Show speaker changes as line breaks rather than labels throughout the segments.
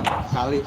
kali.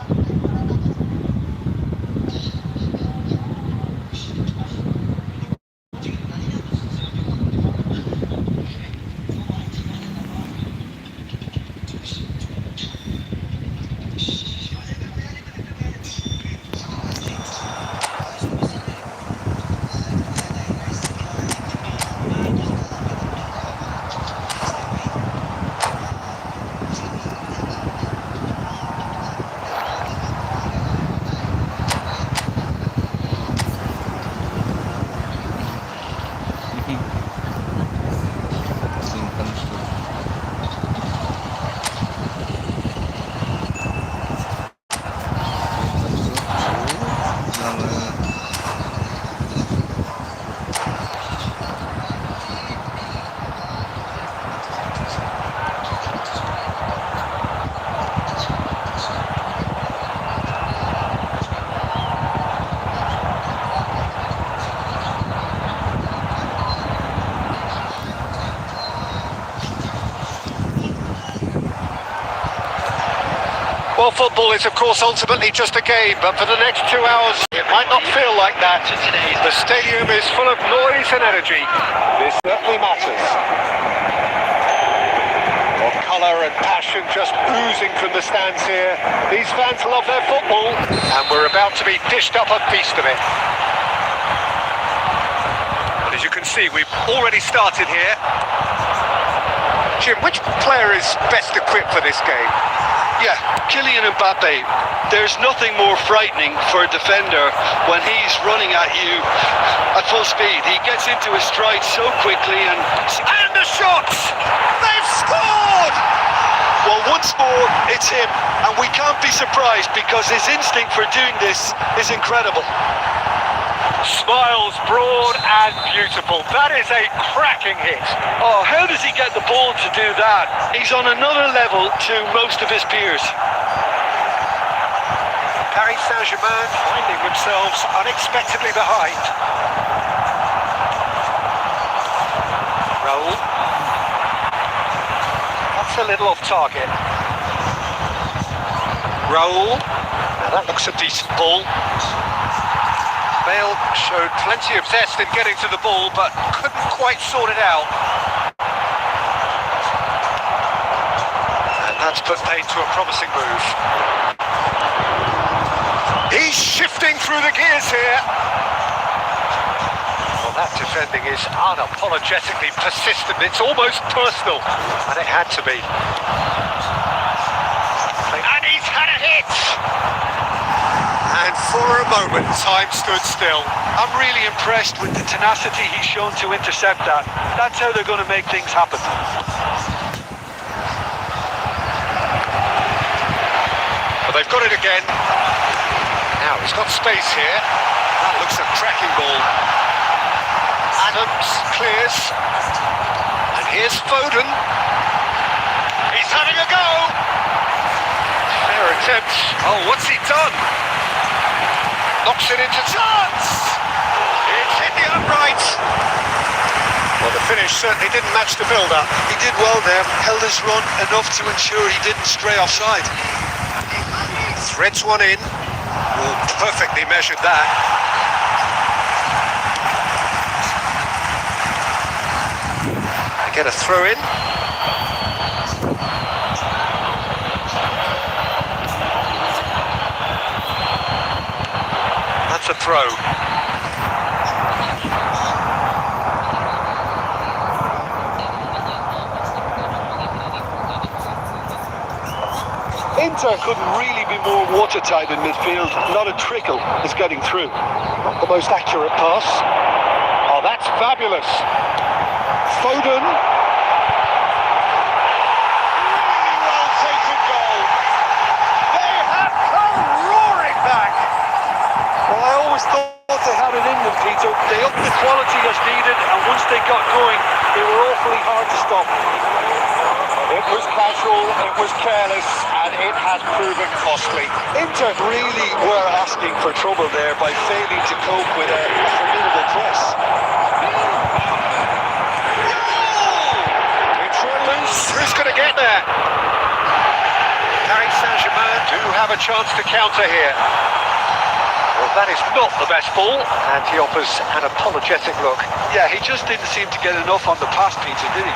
Well, football is, of course, ultimately just a game, but for the next 2 hours, it might not feel like that. The stadium is full of noise and energy. This certainly matters. Well, colour and passion just oozing from the stands here. These fans love their football, and we're about to be dished up a feast of it. But as you can see, we've already started here. Jim, which player is best equipped for this game?
Yeah, Kylian Mbappe. There's nothing more frightening for a defender when he's running at you at full speed. He gets into his stride so quickly and
the shots! They've scored!
Well, once more, it's him. And we can't be surprised because his instinct for doing this is incredible.
Smiles broad and beautiful. That is a cracking hit.
Oh, how does he get the ball to do that? He's on another level to most of his peers.
Paris Saint-Germain finding themselves unexpectedly behind. Raul. That's a little off target. Raul. Now that looks a decent ball. Bale showed plenty of zest in getting to the ball, but couldn't quite sort it out. And that's put paid to a promising move. He's shifting through the gears here. Well, that defending is unapologetically persistent. It's almost personal, and it had to be. And he's had a hit! And for a moment, time stood still.
I'm really impressed with the tenacity he's shown to intercept that. That's how they're going to make things happen.
But they've got it again. Now, he's got space here. That looks a cracking ball. Adams clears. And here's Foden. He's having a go. Fair attempt. Oh, what's he done? Knocks it into chance! It's hit the upright! Well, the finish certainly didn't match the build-up.
He did well there, held his run enough to ensure he didn't stray offside.
Threads one in. Oh, perfectly measured that. I get a throw in. That's a throw.
Inter couldn't really be more watertight in midfield. Not a trickle is getting through. Not the most accurate pass.
Oh, that's fabulous. Foden. Really well taken goal. They have come roaring back.
Well, I always thought they had it in them, Peter. They upped the quality as needed, and once they got going, they were awfully hard to stop.
It was casual, it was careless, and it has proven costly.
Inter really were asking for trouble there by failing to cope with a formidable press.
It's run loose. Who's going to get there? Paris Saint-Germain do have chance to counter here. Well, that is not the best ball, and he offers an apologetic look.
Yeah, he just didn't seem to get enough on the pass, Peter, did he?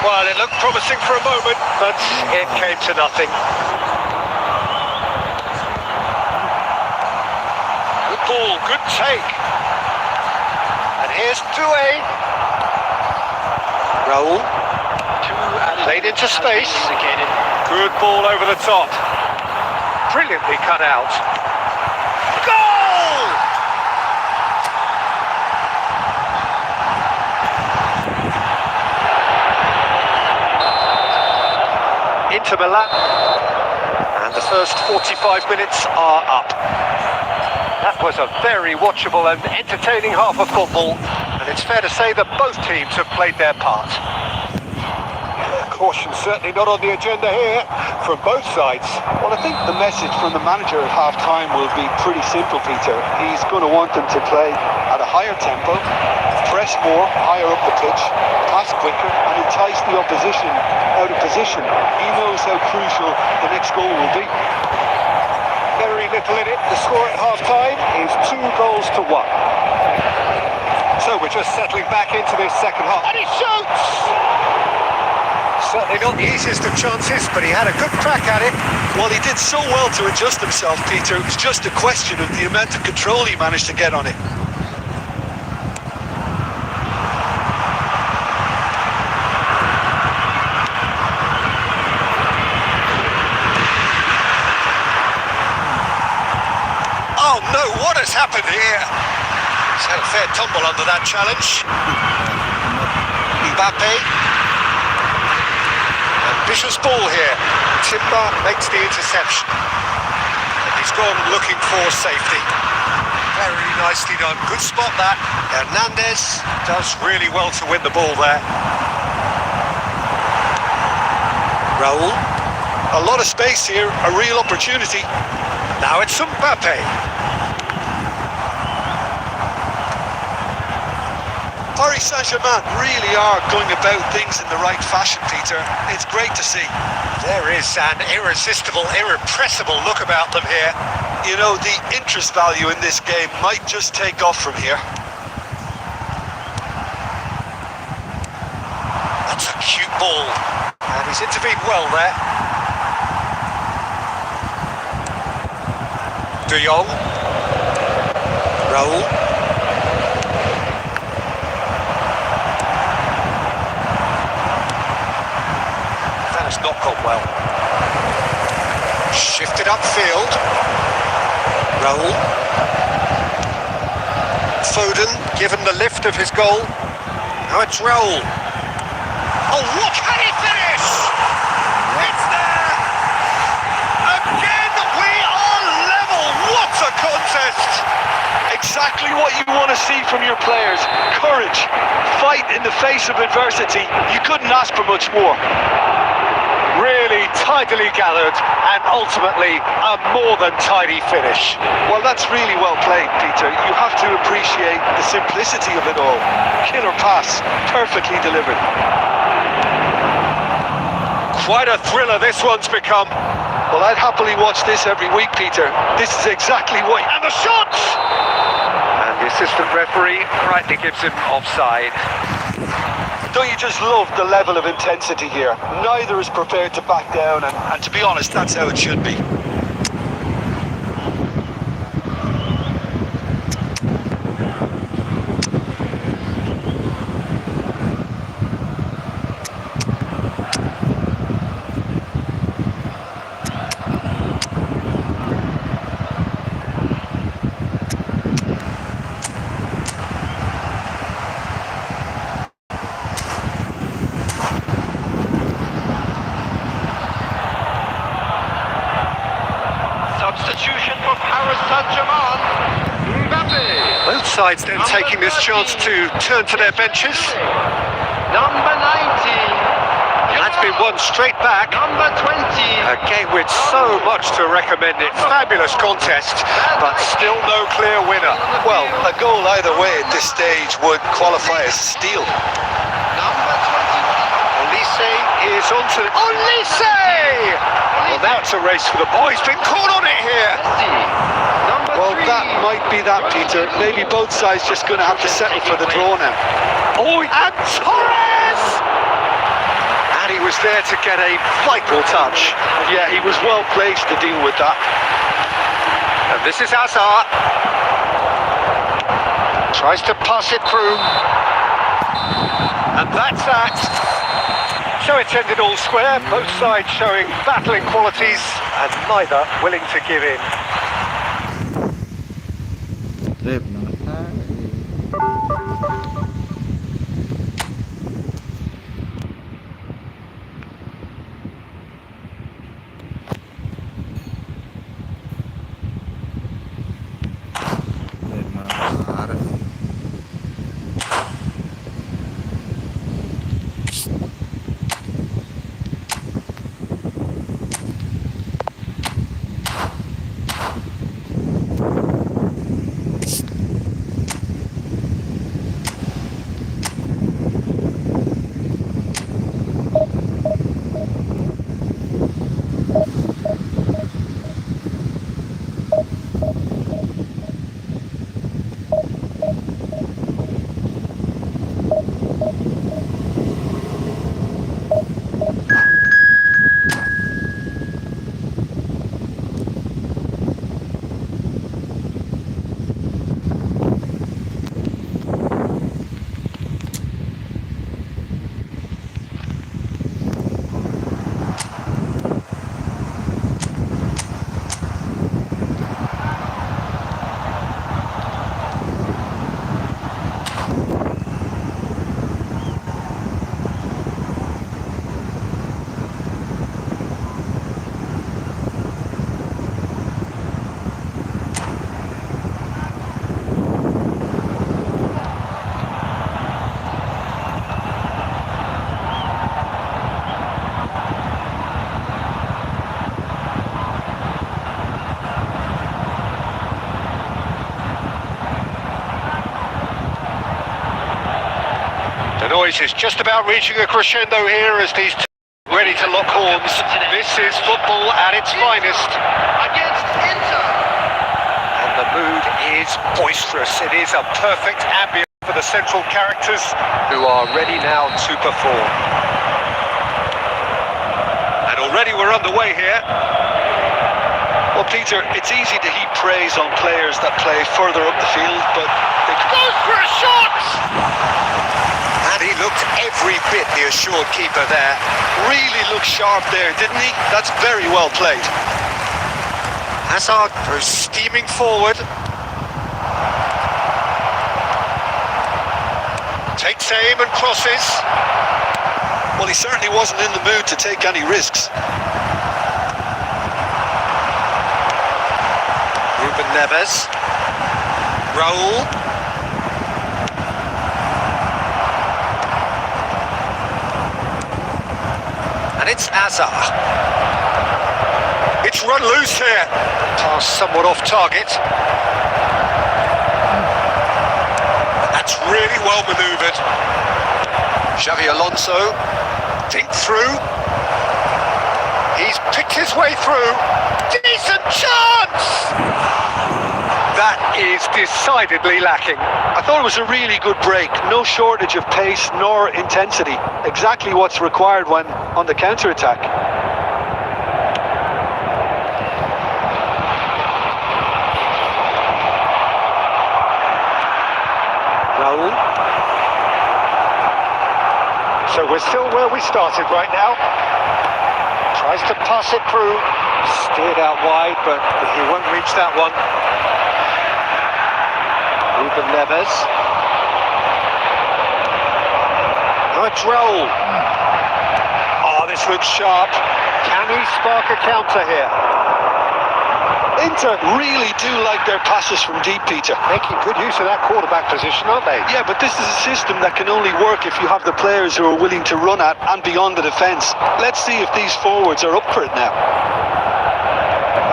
Well, it looked promising for a moment, but it came to nothing. Good ball, good take. And here's Doué.
Raul.
Played into space. Good ball over the top. Brilliantly cut out. Goal! Inter Milan. And the first 45 minutes are up. That was a very watchable and entertaining half of football. And it's fair to say that both teams have played their part. Caution certainly not on the agenda here from both sides.
Well, I think the message from the manager at half-time will be pretty simple, Peter. He's going to want them to play at a higher tempo, press more, higher up the pitch, pass quicker, and entice the opposition out of position. He knows how crucial the next goal will be.
Very little in it. The score at half-time is 2 goals to 1. So we're just settling back into this second half. And he shoots! Certainly not the easiest of chances, but he had a good crack at it.
Well, he did so well to adjust himself, Peter. It was just a question of the amount of control he managed to get on it.
Oh no, what has happened here? He's had a fair tumble under that challenge. Mbappe. Ambitious ball here. Timber makes the interception. And he's gone looking for safety. Very nicely done. Good spot that. Hernandez does really well to win the ball there.
Raul. A lot of space here, a real opportunity.
Now it's Mbappe.
Paris Saint-Germain really are going about things in the right fashion, Peter. It's great to see.
There is an irresistible, irrepressible look about them here.
You know, the interest value in this game might just take off from here.
That's a cute ball. And he's intervened well there. De Jong.
Raul.
Not gone well. Shifted upfield. Raul. Foden given the lift of his goal. Now it's Raul. Oh, what can he finish? It's there! Again, we are level. What a contest!
Exactly what you want to see from your players. Courage, fight in the face of adversity. You couldn't ask for much more.
Really tidily gathered and ultimately a more than tidy finish.
Well, that's really well played, Peter. You have to appreciate the simplicity of it all. Killer pass, perfectly delivered.
Quite a thriller this one's become.
Well, I'd happily watch this every week, Peter. This is exactly what...
And the shot! And the assistant referee rightly gives him offside.
Don't you just love the level of intensity here? Neither is prepared to back down, and to be honest, that's how it should be.
Substitution for Paris Saint-Germain. Mbappe. Both sides then taking this chance to turn to their benches.
Number 19.
That's been won straight back.
Number 20.
A game with so much to recommend it. Fabulous contest, but still no clear winner.
Well, a goal either way at this stage would qualify as a steal.
Number 21.
Olise is on to... Olise! It's a race for the ball. He's been caught on it here.
Messi. Number
Well,
3.
that might be that, Peter. Maybe both sides just going to have to settle for the draw now.
Oh, and Torres! And he was there to get a vital touch.
Yeah, he was well placed to deal with that.
And this is Hazard. Tries to pass it through. And that's that. So it's ended all square, both sides showing battling qualities and neither willing to give in. The noise is just about reaching a crescendo here as these two ready to lock horns. This is football at its finest.
Against Inter.
And the mood is boisterous. It is a perfect ambience for the central characters who are ready now to perform. And already we're underway here.
Well, Peter, it's easy to heap praise on players that play further up the field, but they
Goes for a shot! And he looked every bit the assured keeper there.
really looked sharp there, didn't he? That's very well played.
Hazard goes steaming forward. Takes aim and crosses.
Well, he certainly wasn't in the mood to take any risks.
Ruben Neves. Raul. And it's Hazard. It's run loose here. Pass somewhat off target. That's really well manoeuvred. Xavi Alonso. Deep through. He's picked his way through. Decent chance! That is decidedly lacking.
I thought it was a really good break. No shortage of pace nor intensity. Exactly what's required when on the counter-attack.
Raul. So we're still where we started right now. Tries to pass it through. Steered out wide, but he won't reach that one. Ruben Neves. Now it's Raul. Oh, this looks sharp. Can he spark a counter here?
Inter really do like their passes from deep, Peter.
Making good use of that quarterback position, aren't they?
Yeah, but this is a system that can only work if you have the players who are willing to run at and beyond the defence. Let's see if these forwards are up for it now.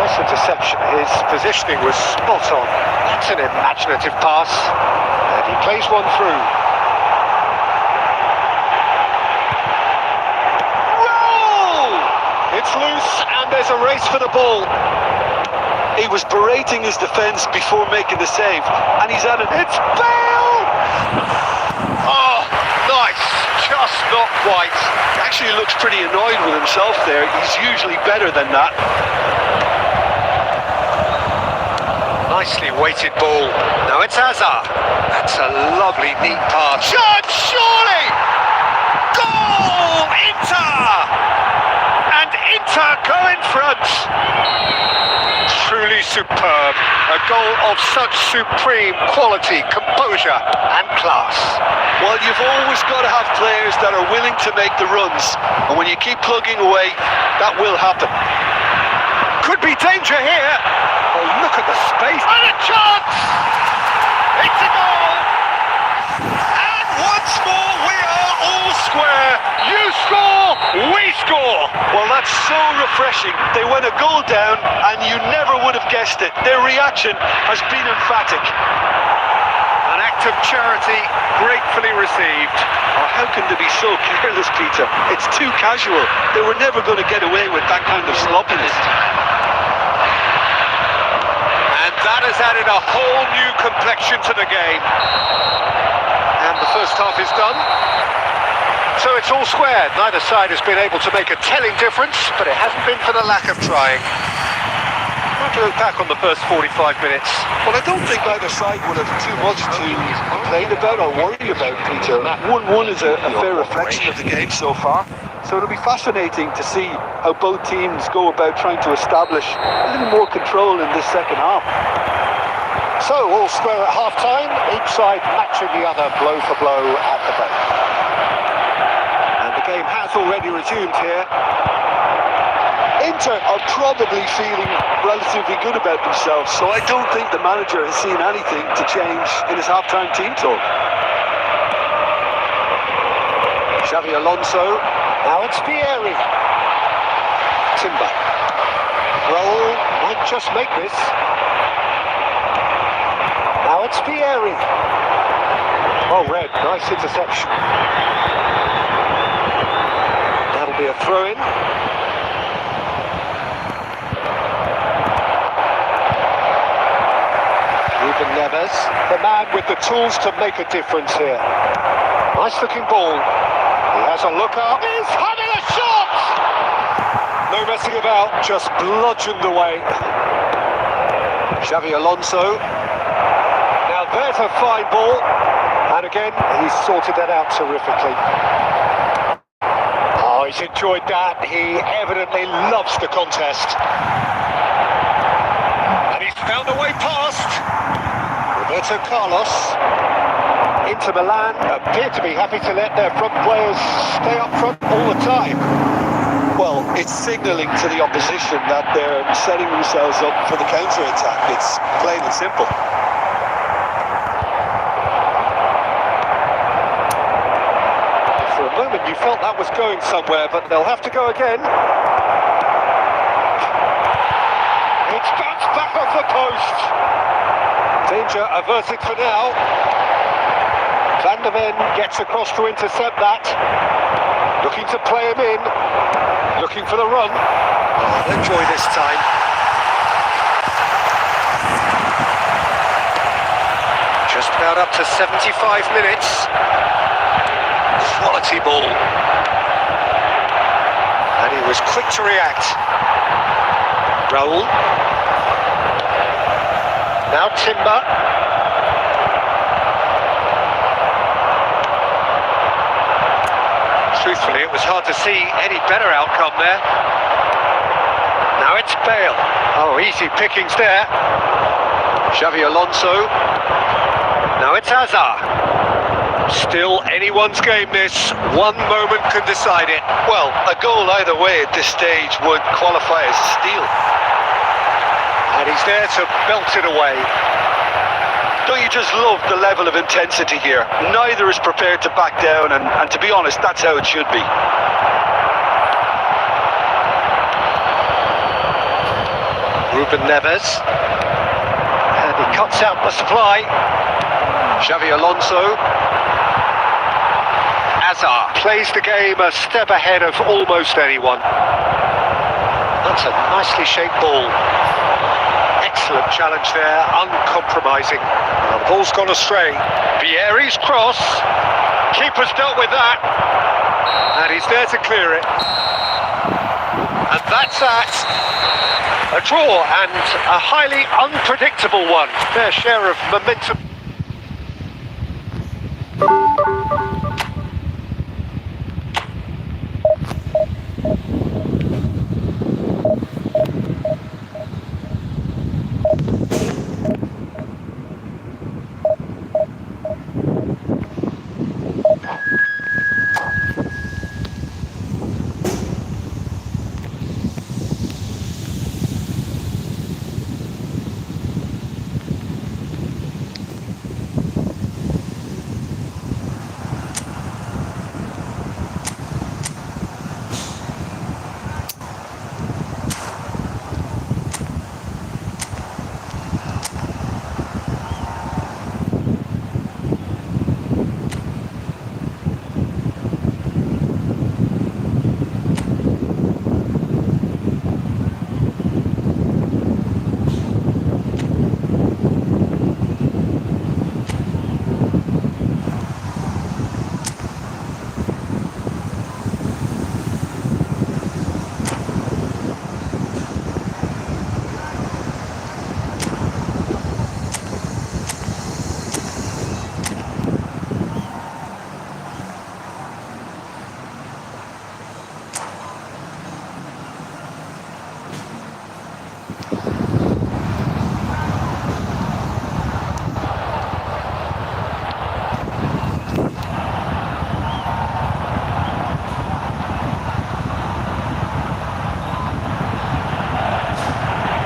That's a deception. His positioning was spot on. That's an imaginative pass. And he plays one through. Roll! It's loose and there's
There's a race for the ball. He was berating his defence before making the save, and he's at it. It's Bale!
Oh, nice. Just not quite.
Actually looks pretty annoyed with himself there. He's usually better than that.
Nicely weighted ball. Now it's Hazard. That's a lovely, neat pass. Shot, surely! Goal! Inter! And Inter go in front. Truly superb. A goal of such supreme quality, composure and class.
Well, you've always got to have players that are willing to make the runs. And when you keep plugging away, that will happen.
Could be danger here. Oh, look at the space. And a chance! It's a goal! And once more we are all square. You score, we score.
Well, that's so refreshing. They went a goal down and you never would have guessed it. Their reaction has been emphatic.
An act of charity gratefully received.
Oh, how can they be so careless, Peter? It's too casual. They were never going to get away with that kind of sloppiness.
And that has added a whole new complexion to the game. And the first half is done. So it's all square. Neither side has been able to make a telling difference, but it hasn't been for the lack of trying. How to look back on the first 45 minutes?
Well, I don't think either side would have too much to complain about or worry about, Peter. 1-1 is a fair reflection of the game so far. So it'll be fascinating to see how both teams go about trying to establish a little more control in this second half.
So all square at half-time, each side matching the other blow for blow at the break. And the game has already resumed here.
Inter are probably feeling relatively good about themselves, so I don't think the manager has seen anything to change in his half-time team talk.
Xavi Alonso, now it's Pieri. Timber. Roll, might just make this. Now it's Pieri. Oh, red, nice interception. That'll be a throw-in. Ruben Neves, the man with the tools to make a difference here. Nice looking ball. He has a look up. He's having a shot! No messing about, just bludgeoned away. Xavi Alonso. Now there's a fine ball. And again, he's sorted that out terrifically. Oh, he's enjoyed that. He evidently loves the contest. And he's found a way past. Roberto Carlos. Inter Milan appear to be happy to let their front players stay up front all the time.
Well, it's signalling to the opposition that they're setting themselves up for the counter-attack. It's plain and simple.
For a moment you felt that was going somewhere, but they'll have to go again. It's bounced back off the post. Danger averted for now. Van der Ven gets across to intercept that. Looking to play him in. Looking for the run. Oh, enjoy this time. Just about up to 75 minutes. Quality ball. And he was quick to react. Raul. Now Timber. Truthfully, it was hard to see any better outcome there. Now it's Bale. Oh, easy pickings there. Xavi Alonso. Now it's Hazard. Still anyone's game this. One moment can decide it.
Well, a goal either way at this stage would qualify as a steal.
And he's there to belt it away.
Don't you just love the level of intensity here? Neither is prepared to back down, and to be honest, that's how it should be.
Ruben Neves. And he cuts out the supply. Xavi Alonso. Hazard plays the game a step ahead of almost anyone. That's a nicely shaped ball. Excellent challenge there, uncompromising. Well, the ball's gone astray. Vieri's cross. Keeper's dealt with that. And he's there to clear it. And that's that. A draw and a highly unpredictable one. Fair share of momentum.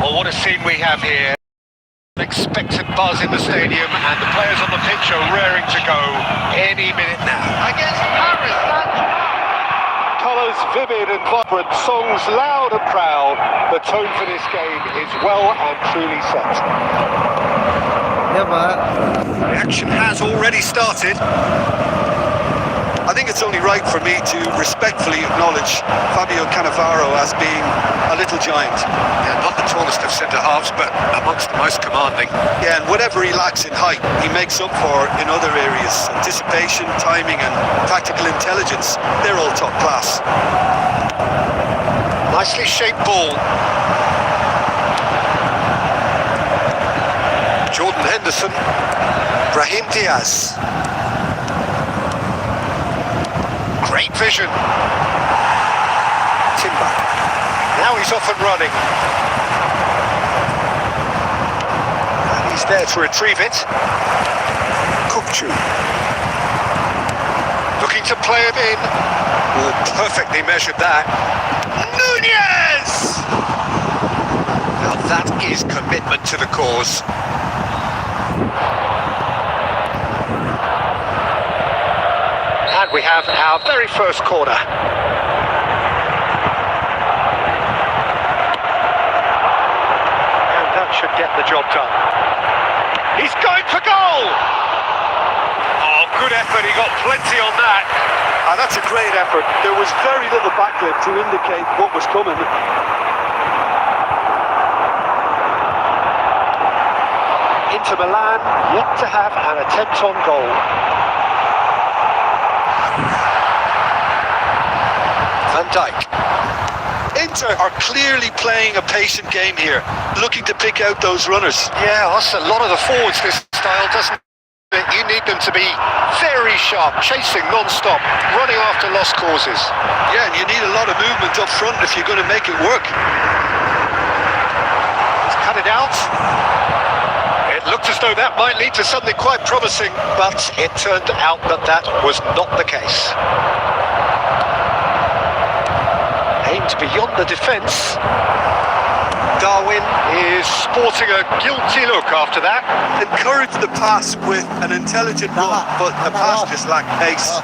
Well, what a scene we have here. Expected buzz in the stadium and the players on the pitch are raring to go any minute now.
Against Paris Saint-Germain.
Colours vivid and vibrant, songs loud and proud. The tone for this game is well and truly set.
Ya Pak.
The action has already started.
I think it's only right for me to respectfully acknowledge Fabio Cannavaro as being a little giant.
Yeah, not the tallest of centre-halves, but amongst the most commanding.
Yeah, and whatever he lacks in height, he makes up for in other areas. Anticipation, timing and tactical intelligence, they're all top class.
Nicely shaped ball. Jordan Henderson.
Brahim Diaz.
Great vision.
Timber.
Now he's off and running. And he's there to retrieve it.
Kupchu.
Looking to play him in. Oh, perfectly measured that. Nunez! Now that is commitment to the cause. And we have our very first corner. And that should get the job done. He's going for goal! Oh, good effort, he got plenty on that.
And that's a great effort. There was very little backlift to indicate what was coming.
Inter Milan yet to have an attempt on goal. Van Dijk.
Inter are clearly playing a patient game here, looking to pick out those runners.
Yeah, that's a lot of the forwards this style, doesn't it? You need them to be very sharp, chasing non-stop, running after lost causes.
Yeah, and you need a lot of movement up front if you're going to make it work.
He's cut it out. It looked as though that might lead to something quite promising, but it turned out that that was not the case. Aimed beyond the defence. Darwin is sporting a guilty look after that.
Encourage the pass with an intelligent run, but the pass just lacked pace.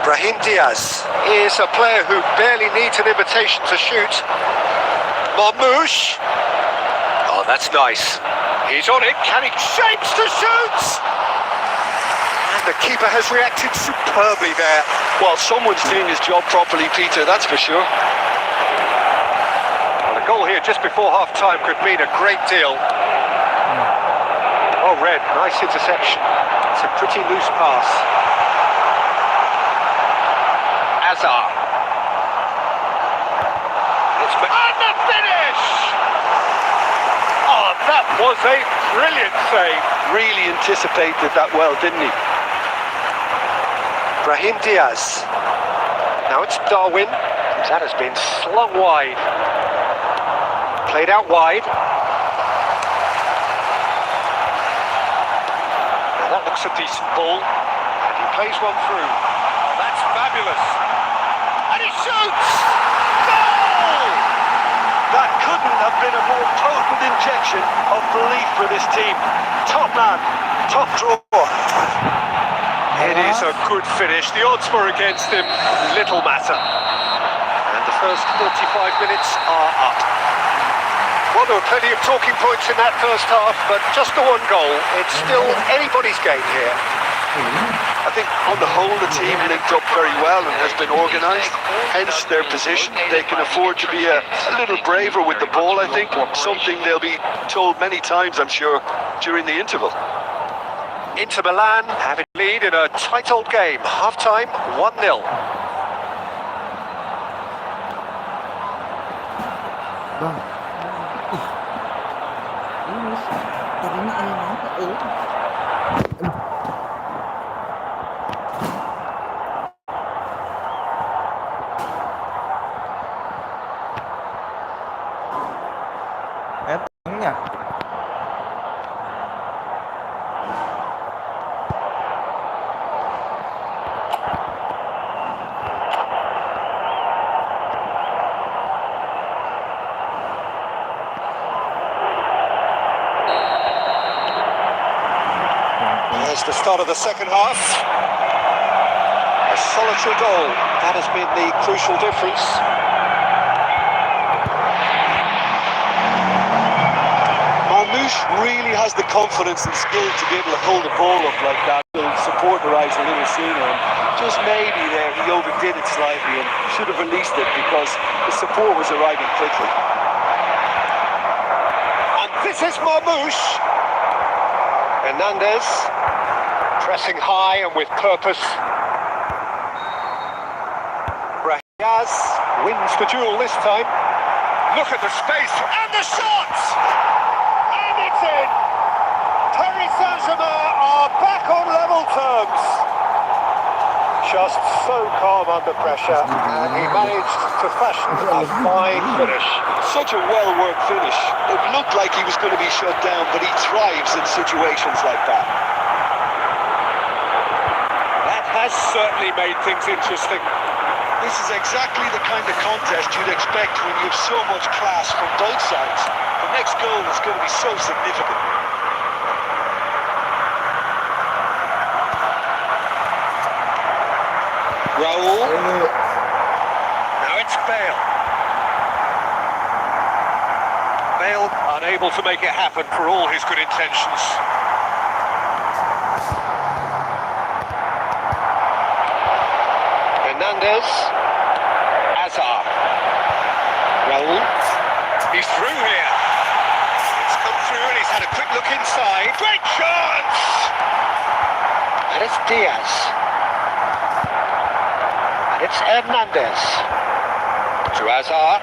Brahim Diaz is a player who barely needs an invitation to shoot. Marmouche. Oh, that's nice. He's on it, can he? Shapes to shoot! And the keeper has reacted superbly there.
Well, someone's doing his job properly, Peter, that's for sure.
Well, a goal here just before half-time could mean a great deal. Oh, Red, nice interception. It's a pretty loose pass. Azar. And the finish! Oh, that was a brilliant save.
Really anticipated that well, didn't he?
Brahim Diaz. Now it's Darwin. That has been slung wide. Played out wide. Now that looks a decent ball. And he plays one through. Oh, that's fabulous. And he shoots! Goal!
That couldn't have been a more potent injection of belief for this team. Top man, top drawer.
It is a good finish. The odds were against him. Little matter. And the first 45 minutes are up. Well, there were plenty of talking points in that first half, but just the one goal. It's still anybody's game here.
I think on the whole the team linked up very well and has been organised, hence their position. They can afford to be a little braver with the ball, I think, something they'll be told many times, I'm sure, during the interval.
Inter Milan have a lead in a tight old game. Half-time, 1-0.
Vâng.
Tadi nak
nhỉ.
There's the start of the second half. A solitary goal. That has been the crucial difference.
Marmouche really has the confidence and skill to be able to hold the ball up like that. He'll support the rise a little sooner. And just maybe there he overdid it slightly and should have released it because the support was arriving quickly.
And this is Marmouche. Hernandez. Pressing high and with purpose. Diaz wins the duel this time. Look at the space and the shot! And it's in! Paris Saint-Germain are back on level terms. Just so calm under pressure, and he managed to fashion a fine finish.
Such a well-worked finish. It looked like he was going to be shut down, but he thrives in situations like that.
Has certainly made things interesting.
This is exactly the kind of contest you'd expect when you have so much class from both sides. The next goal is going to be so significant.
Raul. Now it's Bale. Bale unable to make it happen for all his good intentions. Hernandez, Azar, Raul, he's through here, it's come through and he's had a quick look inside, great chance! And it's Diaz, and it's Hernandez, to Azar,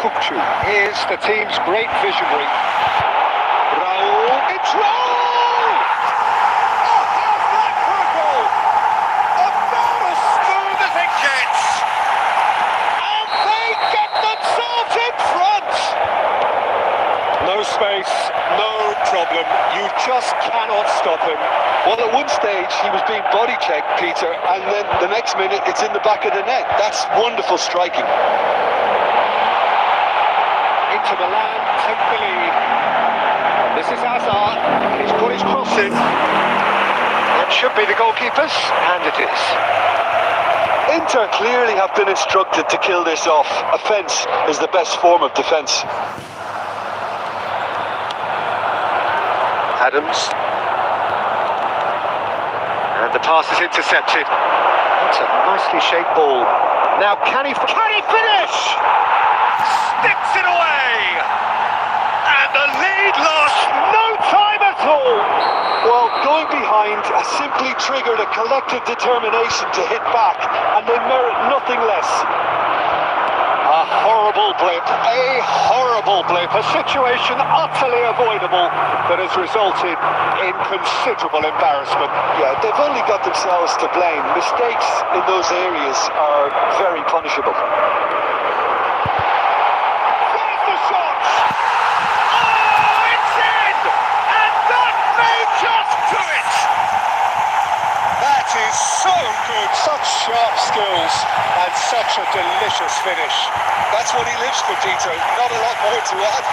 Kukçu, here's the team's great visionary, Raul, it's Raul! Space, no problem. You just cannot stop him.
Well, at one stage he was being body checked, Peter, and then the next minute it's in the back of the net. That's wonderful striking.
Inter Milan take the lead. And this is Azar. He's put his cross in. That should be the goalkeeper's, and it is.
Inter clearly have been instructed to kill this off. Offence is the best form of defence.
Adams. And the pass is intercepted. That's a nicely shaped ball. Now can he finish? Sticks it away! And the lead lost no time at all!
Well, going behind has simply triggered a collective determination to hit back, and they merit nothing less.
A horrible blip, a situation utterly avoidable that has resulted in considerable embarrassment.
Yeah, they've only got themselves to blame. Mistakes in those areas are very punishable.
There's the shot! Oh, it's in! And that may just do it! That is so good, such sharp skills and such a delicious finish.
That's what he lives for, Peter. Not a lot more to add.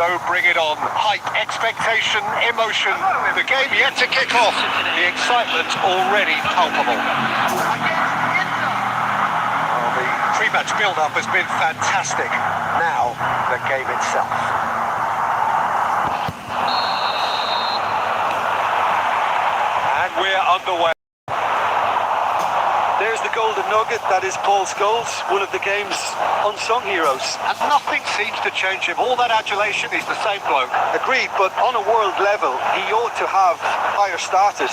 So bring it on. Hype, expectation, emotion. The game yet to kick off. The excitement already palpable. Well, the pre-match build-up has been fantastic. Now, the game itself. And we're underway.
There's the golden nugget, that is Paul Scholes, one of the game's unsung heroes.
And nothing seems to change him. All that adulation, he's the same bloke.
Agreed, but on a world level, he ought to have higher status.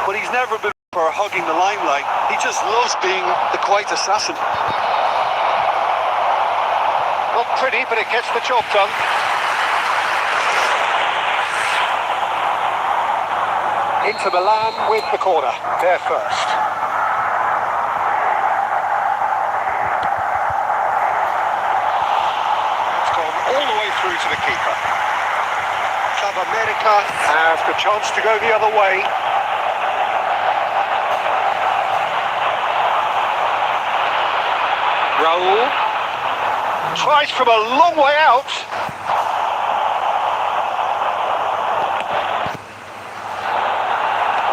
But he's never been for hugging the limelight. He just loves being the quiet assassin.
Not pretty, but it gets the job done. Inter Milan with the corner. They're first. All the way through to the keeper. Club America has the chance to go the other way. Raul tries from a long way out.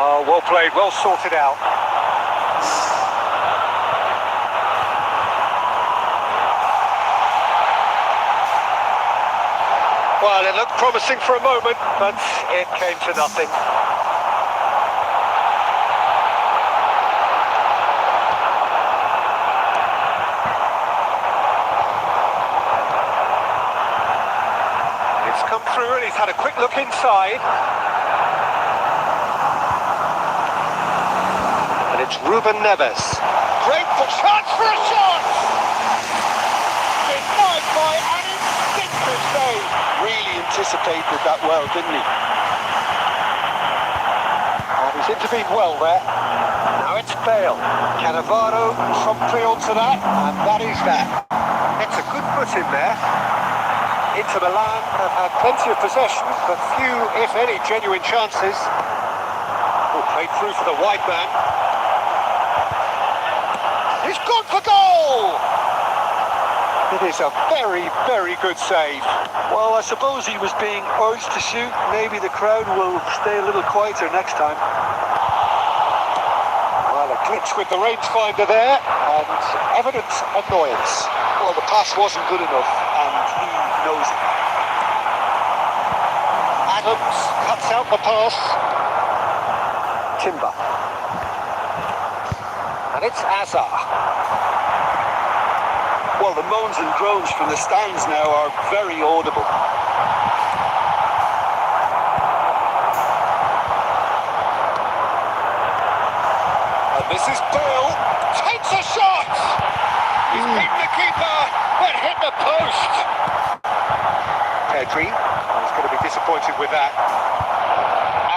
Oh, well played, well sorted out. Well, it looked promising for a moment, but it came to nothing. It's come through and he's had a quick look inside. And it's Ruben Neves. Great chance for a shot! Denied by an instinctive save.
Really anticipated that well, didn't he?
That is
Intervened well there. Now it's Bale. Cannavaro promptly onto that, and that is that. It's a good put in there. Inter Milan have had plenty of possession, but few, if any, genuine chances. Oh, played through for the wide man. He's gone for goal! It is a very, very good save. Well, I suppose he was being urged to shoot. Maybe the crowd will stay a little quieter next time. Well, a glitch with the rangefinder there, and evident annoyance. Well, the pass wasn't good enough, and he knows it. Adams cuts out the pass. Timber. And it's Azar. Well, the moans and groans from the stands now are very audible. And this is Bale. Takes a shot! He's beaten the keeper, but hit the post. Pedri is going to be disappointed with that.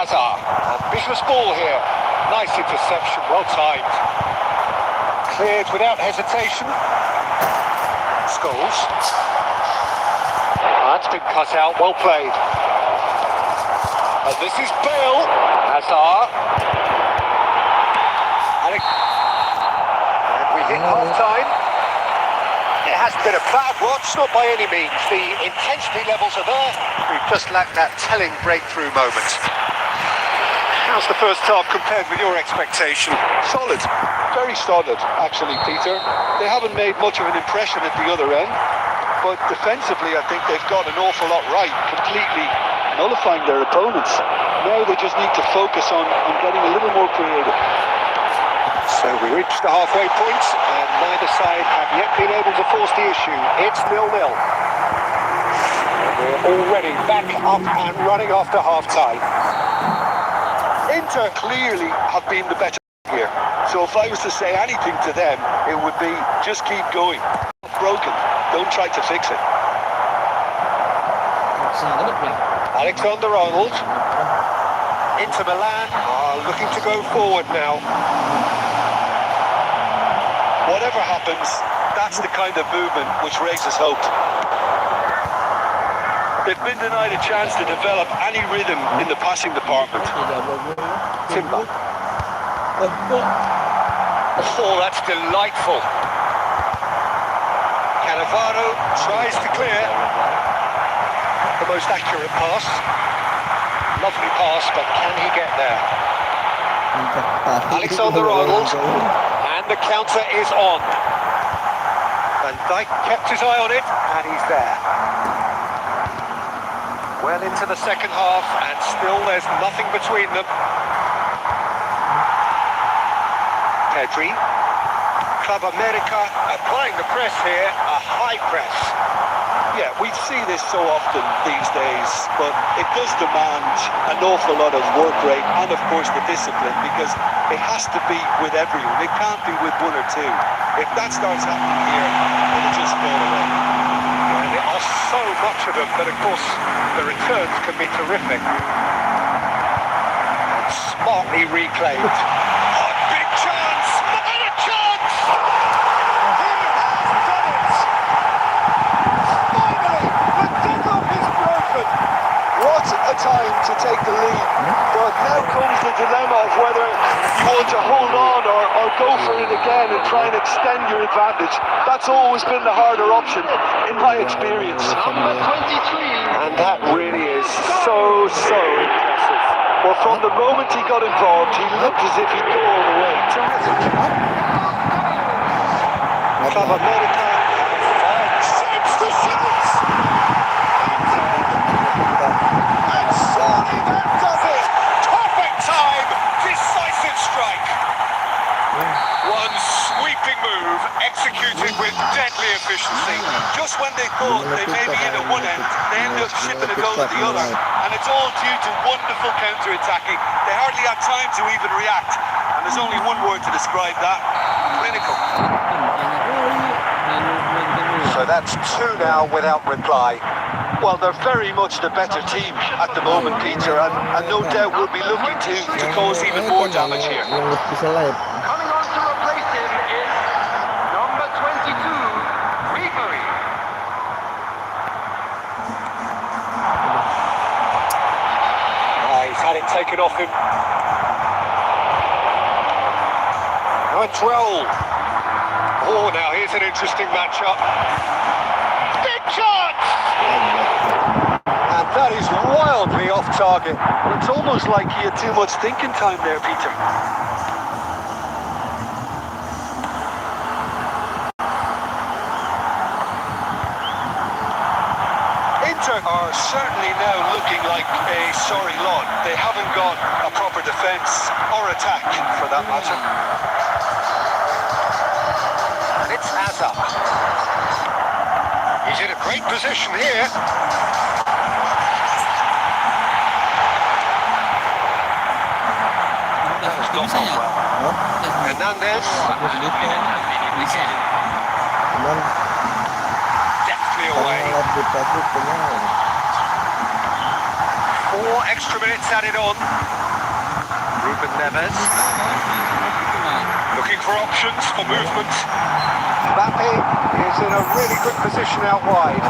Azar. Ambitious ball here. Nice interception, well timed. Cleared without hesitation. Scholes. That's been cut out, well played. And this is Bale. Hazard. And we hit half-time. It hasn't been a bad watch, not by any means. The intensity levels are there. We've just lacked that telling breakthrough moment. How's the first half compared with your expectation?
Solid. Very solid, actually, Peter. They haven't made much of an impression at the other end, but defensively I think they've got an awful lot right, completely nullifying their opponents. Now they just need to focus on getting a little more creative.
So we reached the halfway point, and neither side have yet been able to force the issue. It's 0-0. And we're already back up and running after half-time.
Inter clearly have been the better here. So if I was to say anything to them, it would be just keep going. Broken. Don't try to fix it.
Alexander-Arnold. Inter Milan are looking to go forward now.
Whatever happens, that's the kind of movement which raises hope. They've been denied a chance to develop any rhythm in the passing department.
Timber. Oh, that's delightful. Cannavaro tries to clear. The most accurate pass. Lovely pass, but can he get there? Alexander-Arnold. And the counter is on. Van Dijk kept his eye on it, and he's there. Well into the second half, and still there's nothing between them. Pedri. Club America applying the press here, a high press.
Yeah, we see this so often these days, but it does demand an awful lot of work rate and, of course, the discipline, because it has to be with everyone. It can't be with one or two. If that starts happening here, it'll just fall away.
And there are so much of them, but of course the returns can be terrific. And smartly reclaimed. Oh, big chance! And a chance! He has done it! Finally, the deadlock is broken!
What a time to take the lead. But now comes the dilemma of whether you want to hold on or go for it again and try and extend your advantage. That's always been the harder option, in my experience.
Number 23.
And that really is so impressive.
Well, from the moment he got involved, he looked as if he'd go all the way. Terrific.
Club America sends the shots! And surely that does it! Perfect time! Decisive strike! One sweeping move, executed with deadly efficiency. Just when they thought they may be in at one end, they end up shipping a goal at the other. And it's all due to wonderful counter-attacking. They hardly had time to even react. And there's only one word to describe that: clinical. So that's 2 now without reply. Well, they're very much the better team at the moment, Peter, and no doubt will be looking to cause even more damage here.
Yang bisa live.
Coming on to replace him is number 22, Ribery.
He's had it taken off him. Now it's Raul. Oh, now here's an interesting matchup. Big chance!
And that is wildly off target. It's almost like he had too much thinking time there, Peter. Inter are certainly now looking like a sorry lot. They haven't got a proper defence or attack, for that matter.
And it's Hazard. He's in a great position here. That has not gone well. Hernandez.
Cuman
Deftly away.
kalau di pagi punya
4 extra minutes added on. Ruben Neves. Looking for options for movement. Mbappe is in a really good position out wide.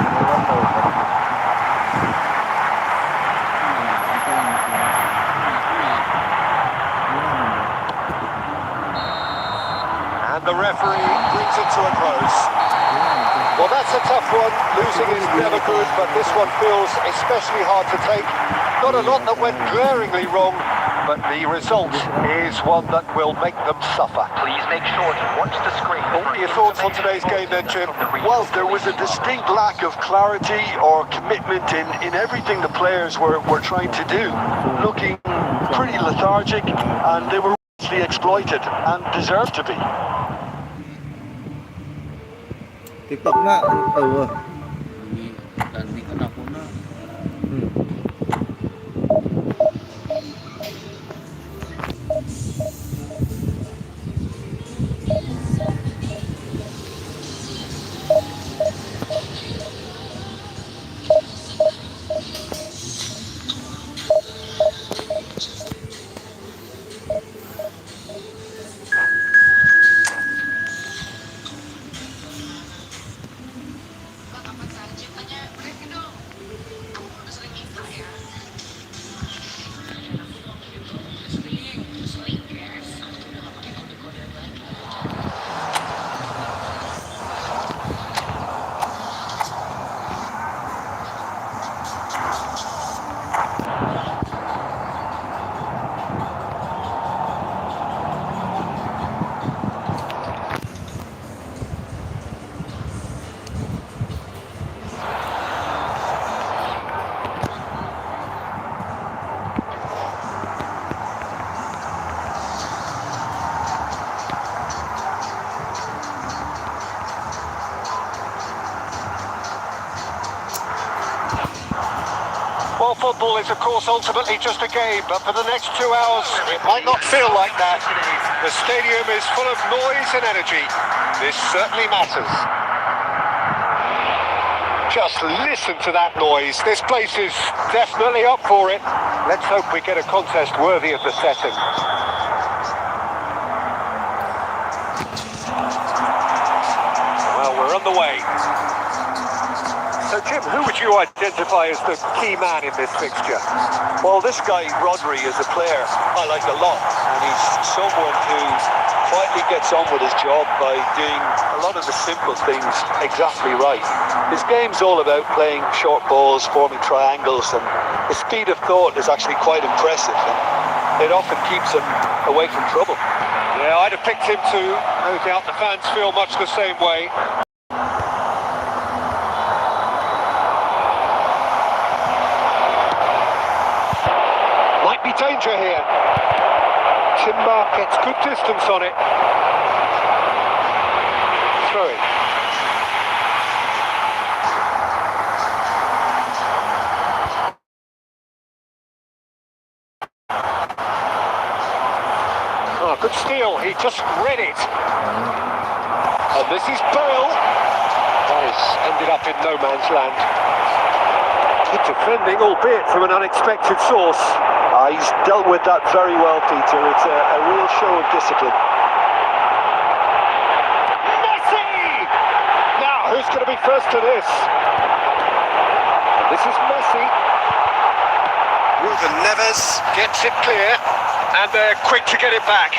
And the referee brings it to a close. Well, that's a tough one. Losing is never good, but this one feels especially hard to take. Not a lot that went glaringly wrong, but the result is one that will make them suffer.
Please make sure to watch the screen.
What are your thoughts on today's game then, Jim? Well, there was a distinct lack of clarity or commitment in everything the players were trying to do. Looking pretty lethargic, and they were really exploited and deserved to be.
TikTok na
Well, football is, of course, ultimately just a game, but for the next 2 hours, it might not feel like that. The stadium is full of noise and energy. This certainly matters. Just listen to that noise. This place is definitely up for it. Let's hope we get a contest worthy of the setting. Well, we're on the way. So, Jim, who would you identify as the key man in this fixture?
Well, this guy, Rodri, is a player I like a lot, and he's someone who quietly gets on with his job by doing a lot of the simple things exactly right. His game's all about playing short balls, forming triangles, and his speed of thought is actually quite impressive, and it often keeps him away from trouble.
Yeah, I'd have picked him too. No doubt the fans feel much the same way. Might be danger here. Timber gets good distance on it. Throw it. Oh, good steal. He just read it. And this is Bale. That has ended up in no man's land. Good defending, albeit from an unexpected source.
He's dealt with that very well, Peter. It's a real show of discipline.
Messi! Now, who's going to be first to this? This is Messi. Ruben Neves gets it clear, and they're quick to get it back.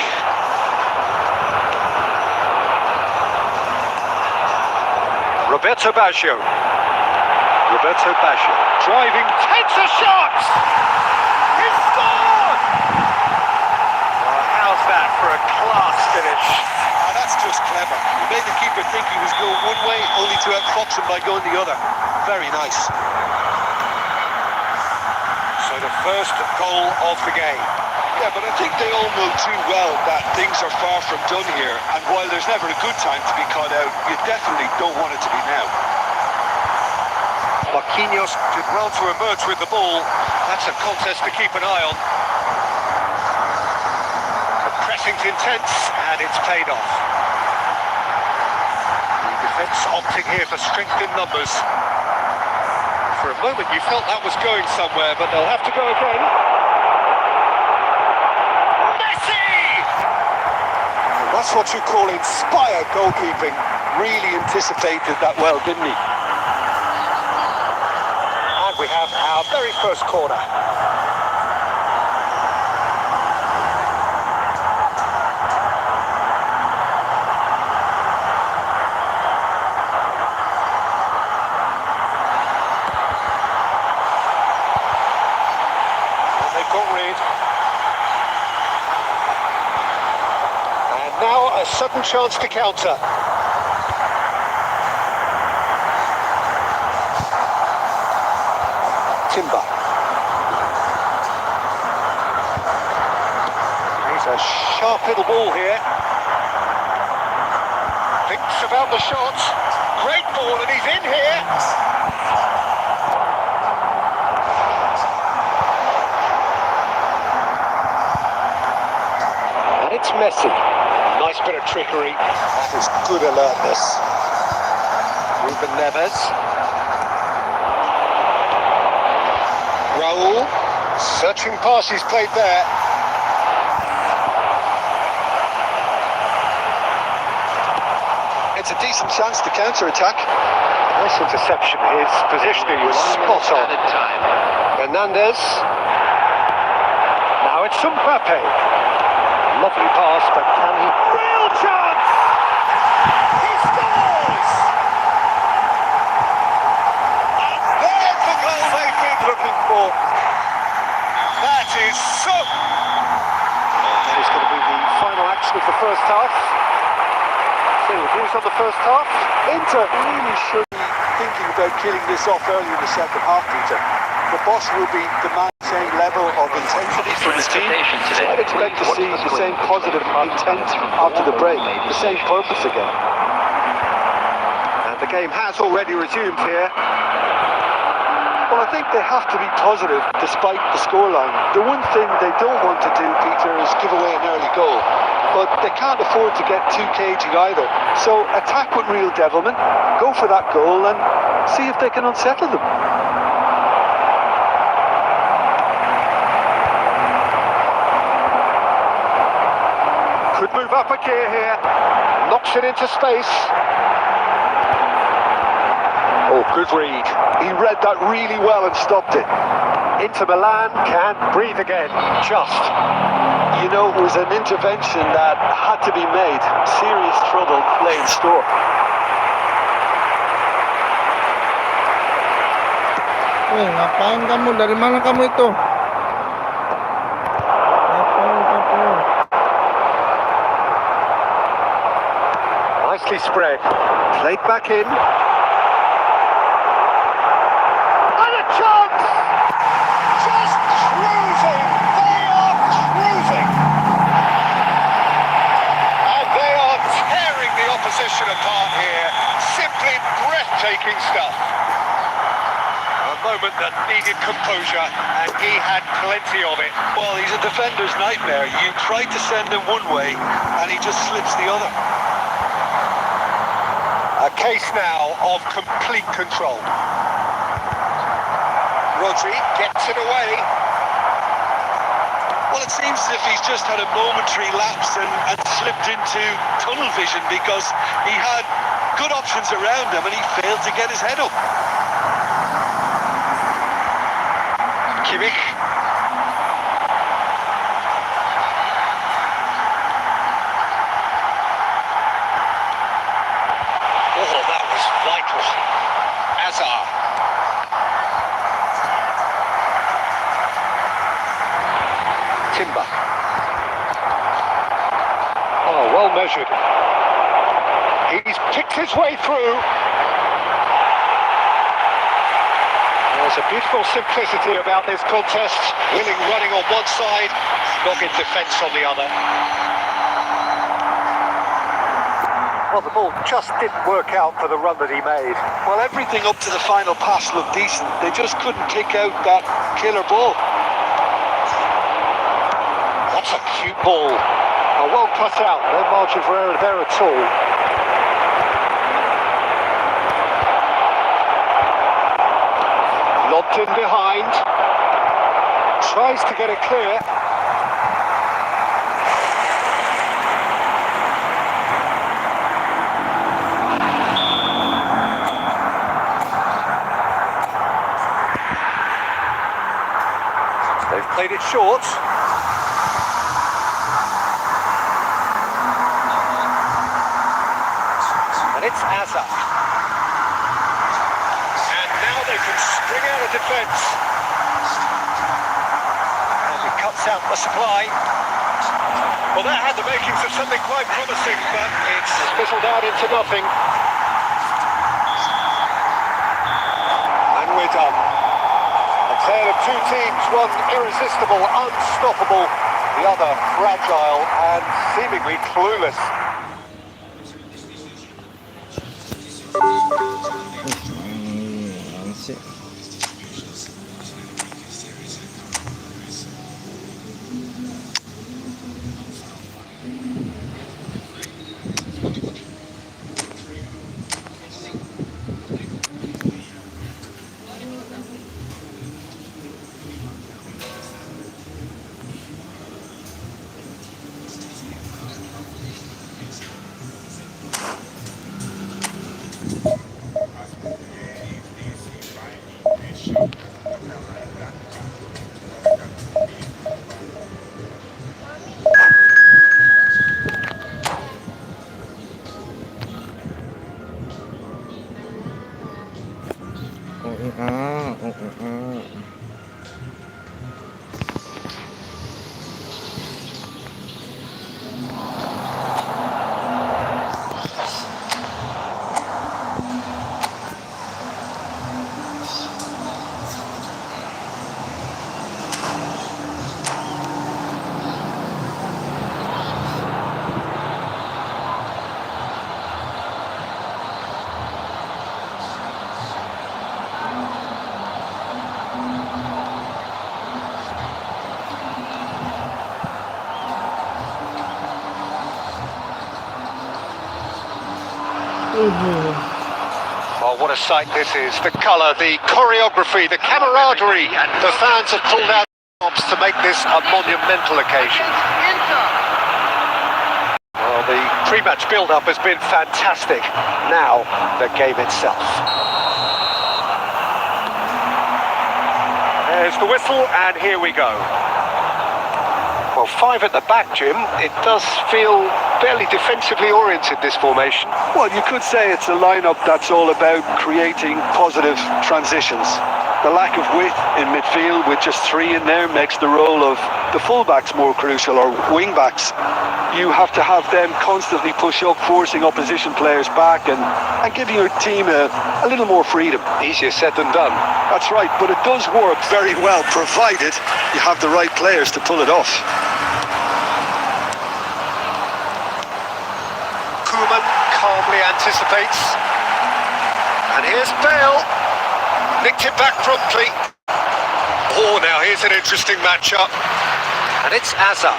Roberto Baggio. Driving, takes a shot! He scored! Well, how's that for a class finish?
That's just clever. He made the keeper think he was going one way, only to outfox him by going the other. Very nice.
So the first goal of the game.
Yeah, but I think they all know too well that things are far from done here, and while there's never a good time to be caught out, you definitely don't want it to be now.
Marquinhos did well to emerge with the ball. That's a contest to keep an eye on. The pressing's intense, and it's paid off. The defence opting here for strength in numbers. For a moment you felt that was going somewhere, but they'll have to go again.
That's what you call inspired goalkeeping. Really anticipated that well, didn't he?
And we have our very first corner. And they've got rid. Now a sudden chance to counter. Timber. He's a sharp little ball here. Thinks about the shot. Great ball, and he's in here. And it's Messi. Nice bit of trickery.
That is good alertness.
Ruben Neves. Raul. Searching pass he's played there.
It's a decent chance to counter-attack.
Nice interception. His positioning was spot on. Hernandez. Now it's Mbappe. Lovely pass, but can he? Real chance! He scores! And there's the goal they've been looking for. That is so... That is going to be the final action of the first half. So, views on the first half.
Inter really should be thinking about killing this off early in the second half, Peter. The boss will be demanding the same level of intensity from his team.
I'd expect to see the same positive intent after the break, the same purpose again.
And the game has already resumed here.
Well, I think they have to be positive despite the scoreline. The one thing they don't want to do, Peter, is give away an early goal. But they can't afford to get too cagey either. So attack with real devilment, go for that goal and see if they can unsettle them.
Could move up a gear here. Knocks it into space. Oh, good read.
He read that really well and stopped it.
Inter Milan can breathe again. Just.
You know, it was an intervention that had to be made. Serious trouble lay in store.
Ngapain kamu? Dari mana kamu itu?
Nicely spread. Played back in. And a chance! Just cruising. They are cruising. And they are tearing the opposition apart here. Simply breathtaking stuff. A moment that needed composure, and he had plenty of it.
Well, he's a defender's nightmare. You try to send him one way, and he just slips the other.
A case now of complete control. Rodri gets it away.
Well, it seems as if he's just had a momentary lapse and slipped into tunnel vision because he had good options around him and he failed to get his head up.
Kimmich. Oh, that was vital. Azar. Timber. Oh, well measured. He's picked his way through. There's a beautiful simplicity about this contest. Willing running on one side, dogged defence on the other. Well, the ball just didn't work out for the run that he made.
Well, everything up to the final pass looked decent. They just couldn't kick out that killer ball.
That's a cute ball. Oh, well cut out. No margin for error there at all. Lobbed in behind. Tries to get it clear. They've played it short. And it's Azar. And now they can spring out of defence. And he cuts out the supply. Well, that had the makings of something quite promising, but it's fizzled out into nothing. And we're done. A tale of two teams, one irresistible, unstoppable, the other fragile and seemingly clueless.
Asik.
Oh, what a sight this is. The colour, the choreography, the camaraderie. The fans have pulled out stops to make this a monumental occasion. Well, the pre-match build-up has been fantastic. Now, the game itself. There's the whistle, and here we go. Well, five at the back, Jim. It does feel fairly defensively oriented, this formation.
Well, you could say it's a lineup that's all about creating positive transitions. The lack of width in midfield with just three in there makes the role of the fullbacks more crucial, or wing-backs. You have to have them constantly push up, forcing opposition players back and giving your team a little more freedom.
Easier said than done.
That's right, but it does work very well, provided you have the right players to pull it off.
Koeman calmly anticipates. And here's Bale. Nicked it back promptly. Oh, now here's an interesting matchup. And it's Azar.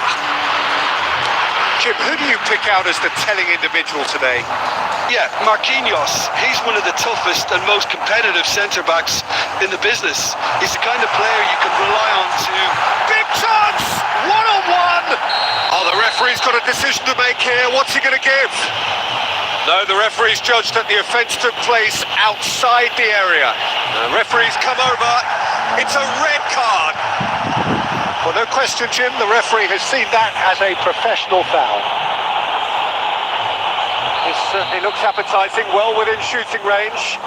Jim, who do you pick out as the telling individual today?
Yeah, Marquinhos. He's one of the toughest and most competitive centre-backs in the business. He's the kind of player you can rely on to...
Big chance! One-on-one! Oh, the referee's got a decision to make here. What's he going to give? No, the referee's judged that the offence took place outside the area. The referee's come over. It's a red card. Well, no question, Jim, the referee has seen that as a professional foul. This certainly looks appetising, well within shooting range.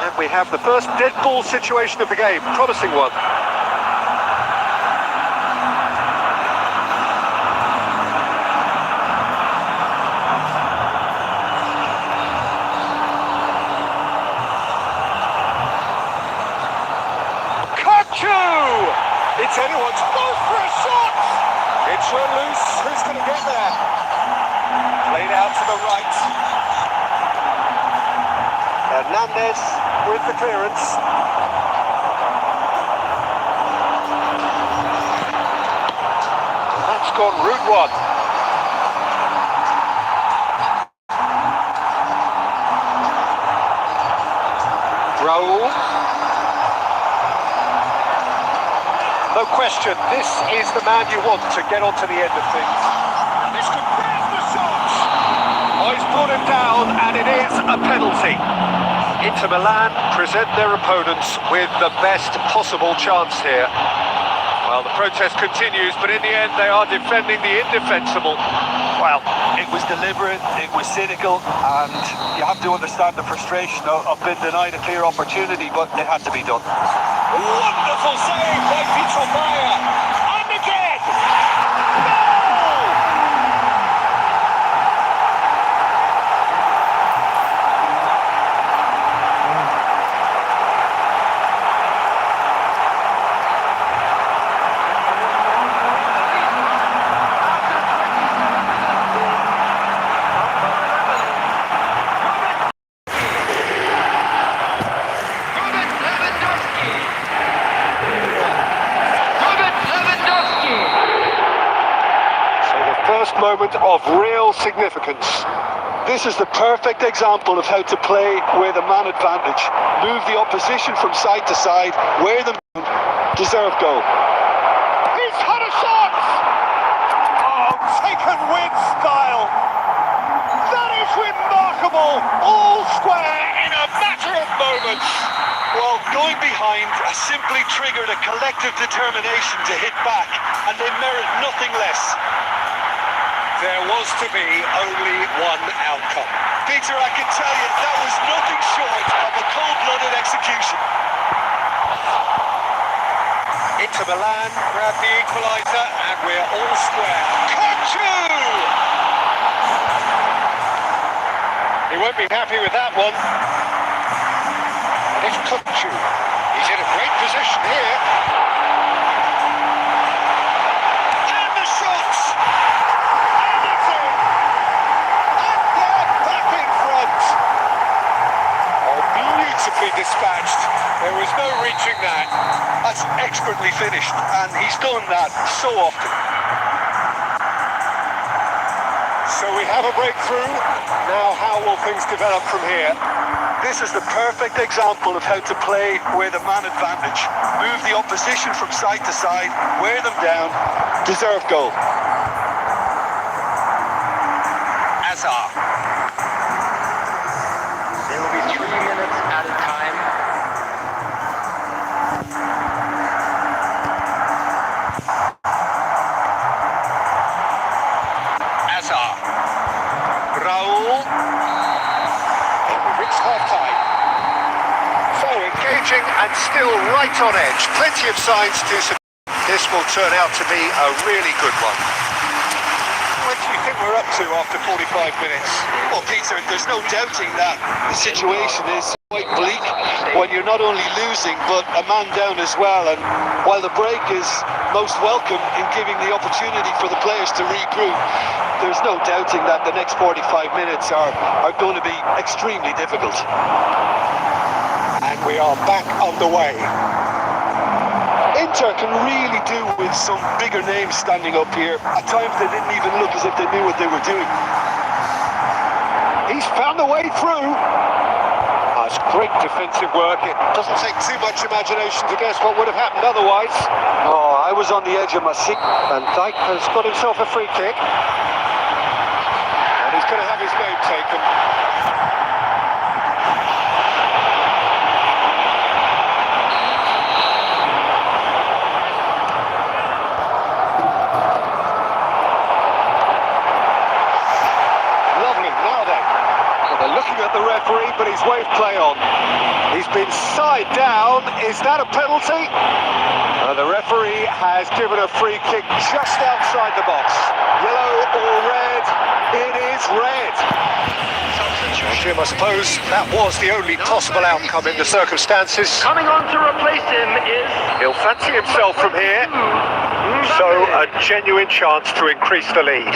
And we have the first dead ball situation of the game, promising one. It's anyone's goal for a shot! It's run loose, who's going to get there? Played out to the right. Hernandez with the clearance. That's gone route one. Raul. No question, this is the man you want to get onto the end of things. This could prove the shot! Oh, he's brought him down, and it is a penalty. Inter Milan present their opponents with the best possible chance here. Well, the protest continues, but in the end they are defending the indefensible.
Well, it was deliberate, it was cynical, and you have to understand the frustration of being denied a clear opportunity, but it had to be done.
Wonderful save by Peter Meyer. And again! First moment of real significance.
This is the perfect example of how to play with a man advantage. Move the opposition from side to side, wear them down, deserve goal.
He's had a shot! Oh, taken with style. That is remarkable. All square in a matter of moments.
Well, going behind simply triggered a collective determination to hit back, and they merit nothing less.
There was to be only one outcome.
Peter, I can tell you that was nothing short of a cold-blooded execution.
Inter Milan grab the equaliser, and we're all square. Kochu! He won't be happy with that one. And it's Kochu. He's in a great position here. And the shots! And it's in! And they're back in front! Oh, beautifully dispatched. There was no reaching that.
That's expertly finished, and he's done that so often.
So we have a breakthrough. Now how will things develop from here?
This is the perfect example of how to play with a man advantage. Move the opposition from side to side, wear them down, deserve goal.
Azar. There will be 3 minutes at a time. Azar.
Raul. It's half-time. So engaging and still right on edge. Plenty of signs to suggest this will turn out to be a really good one. What do you think we're up to after 45 minutes?
Well, Peter, there's no doubting that the situation is quite bleak when you're not only losing but a man down as well. And while the break is most welcome in giving the opportunity for the players to regroup, there's no doubting that the next 45 minutes are going to be extremely difficult.
And we are back on the way. In
Inter can really do with some bigger names standing up here. At times they didn't even look as if they knew what they were doing.
He's found a way through. That's great defensive work. It doesn't take too much imagination to guess what would have happened otherwise.
Oh, I was on the edge of my seat.
Van Dijk has got himself a free kick. And he's going to have his name taken. Lovely. Now then. They're looking at the referee, but he's waved play on. He's been side down. Is that a penalty? The referee has given a free kick just outside the box. Yellow or red? It is red. Jim, I suppose that was the only possible outcome in the circumstances.
Coming on to replace him is...
He'll fancy himself from here. So a genuine chance to increase the lead.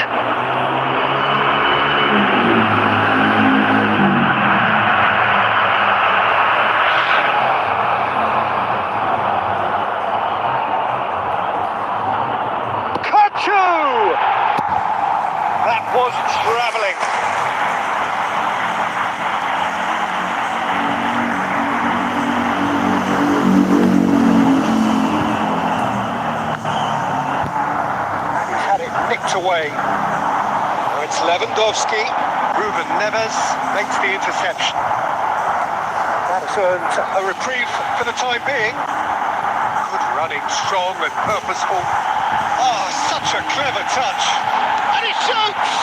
That was travelling. He's had it nicked away. Now it's Lewandowski. Ruben Neves makes the interception. That has earned a reprieve for the time being. Good running, strong and purposeful. Oh, such a clever touch. And he shoots!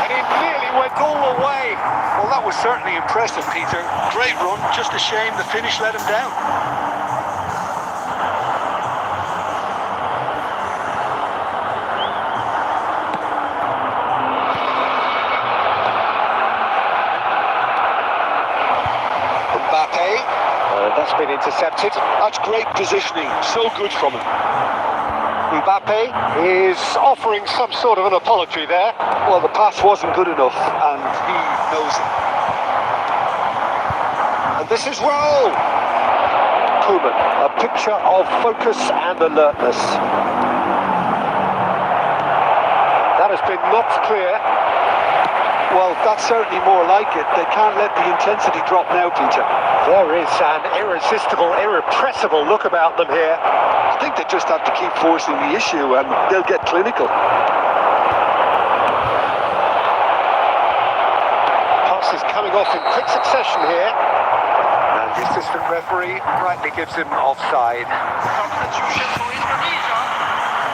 And he nearly went all the way.
Well, that was certainly impressive, Peter. Great run, just a shame the finish let him down.
Mbappe. That's been intercepted.
That's great positioning, so good from him.
Mbappe is offering some sort of an apology there.
Well, the pass wasn't good enough, and he knows it.
And this is Raul. Koeman, a picture of focus and alertness. That has been knocked clear.
Well, that's certainly more like it. They can't let the intensity drop now, Peter.
There is an irresistible, irrepressible look about them here.
I think they just have to keep forcing the issue and they'll get clinical.
Passes coming off in quick succession here. And the assistant referee rightly gives him offside.
Substitution for Indonesia.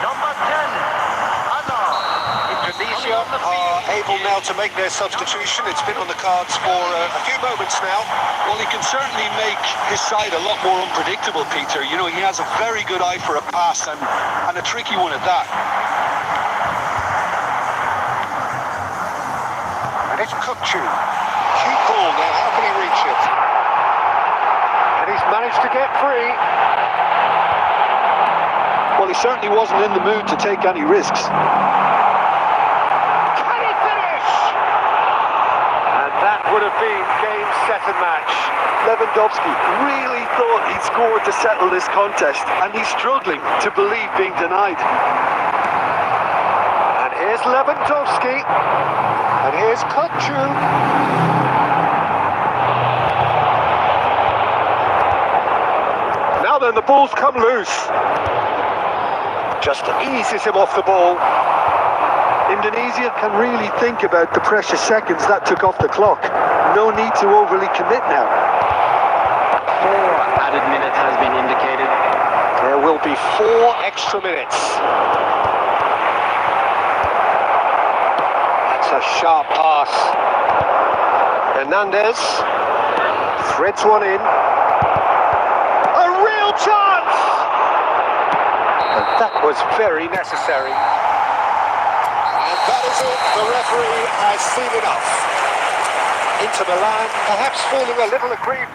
Number 10.
Indonesia are able now to make their substitution. It's been on the cards for a few moments now.
Well, he can certainly make his side a lot more unpredictable, Peter. You know, he has a very good eye for a pass and a tricky one at that.
And it's Kukçu. Key ball now. How can he reach it? And he's managed to get free.
Well, he certainly wasn't in the mood to take any risks.
That would have been game, set and match.
Lewandowski really thought he'd scored to settle this contest, and he's struggling to believe being denied.
And here's Lewandowski. And here's Kukçu. Now then, the ball's come loose. Just eases him off the ball.
Indonesia can really think about the precious seconds that took off the clock. No need to overly commit now.
4 added minutes has been indicated.
There will be 4 extra minutes. That's a sharp pass. Hernandez threads one in. A real chance! And that was very necessary. That is it. The referee has seen enough. Inter Milan perhaps feeling a little aggrieved.